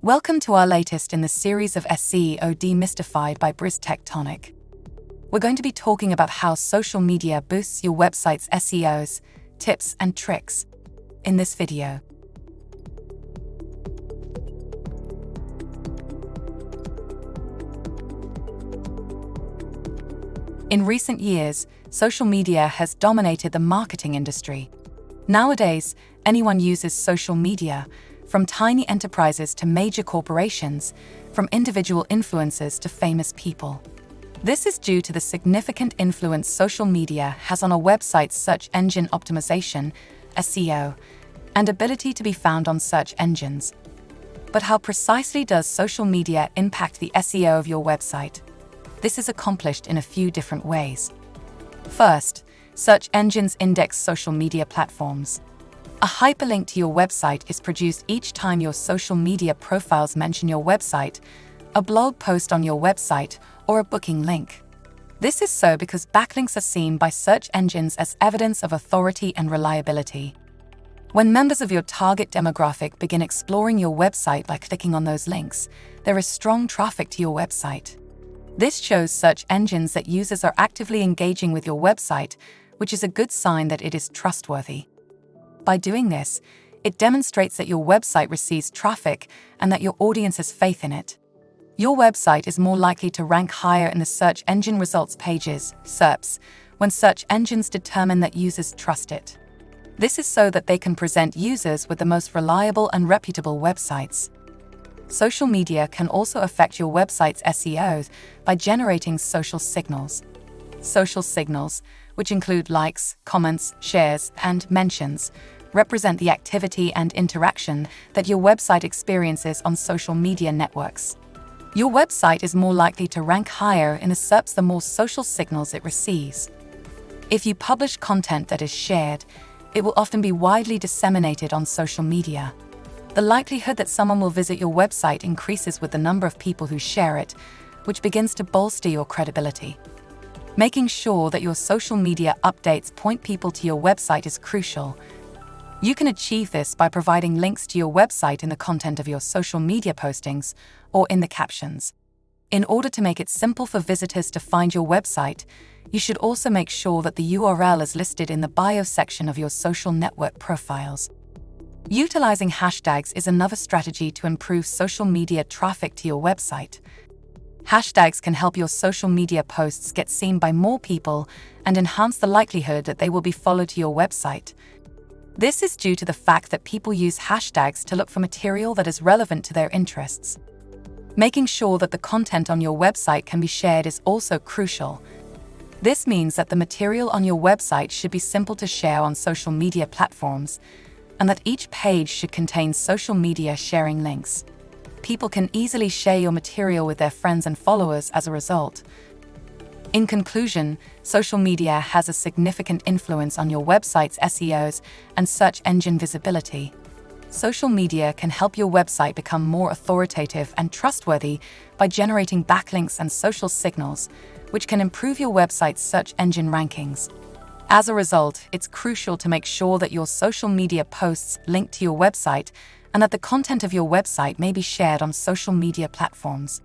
Welcome to our latest in the series of SEO Demystified by Briz Tectonic. We're going to be talking about how social media boosts your website's SEOs, tips and tricks in this video. In recent years, social media has dominated the marketing industry. Nowadays, anyone uses social media, from tiny enterprises to major corporations, from individual influencers to famous people. This is due to the significant influence social media has on a website's search engine optimization, SEO, and ability to be found on search engines. But how precisely does social media impact the SEO of your website? This is accomplished in a few different ways. First, search engines index social media platforms. A hyperlink to your website is produced each time your social media profiles mention your website, a blog post on your website, or a booking link. This is so because backlinks are seen by search engines as evidence of authority and reliability. When members of your target demographic begin exploring your website by clicking on those links, there is strong traffic to your website. This shows search engines that users are actively engaging with your website, which is a good sign that it is trustworthy. By doing this, it demonstrates that your website receives traffic and that your audience has faith in it. Your website is more likely to rank higher in the search engine results pages, SERPs, when search engines determine that users trust it. This is so that they can present users with the most reliable and reputable websites. Social media can also affect your website's SEO by generating social signals. Social signals, which include likes, comments, shares, and mentions, represent the activity and interaction that your website experiences on social media networks. Your website is more likely to rank higher in the SERPs the more social signals it receives. If you publish content that is shared, it will often be widely disseminated on social media. The likelihood that someone will visit your website increases with the number of people who share it, which begins to bolster your credibility. Making sure that your social media updates point people to your website is crucial. You can achieve this by providing links to your website in the content of your social media postings or in the captions. In order to make it simple for visitors to find your website, you should also make sure that the URL is listed in the bio section of your social network profiles. Utilizing hashtags is another strategy to improve social media traffic to your website. Hashtags can help your social media posts get seen by more people and enhance the likelihood that they will be followed to your website. This is due to the fact that people use hashtags to look for material that is relevant to their interests. Making sure that the content on your website can be shared is also crucial. This means that the material on your website should be simple to share on social media platforms, and that each page should contain social media sharing links. People can easily share your material with their friends and followers as a result. In conclusion, social media has a significant influence on your website's SEOs and search engine visibility. Social media can help your website become more authoritative and trustworthy by generating backlinks and social signals, which can improve your website's search engine rankings. As a result, it's crucial to make sure that your social media posts link to your website and that the content of your website may be shared on social media platforms.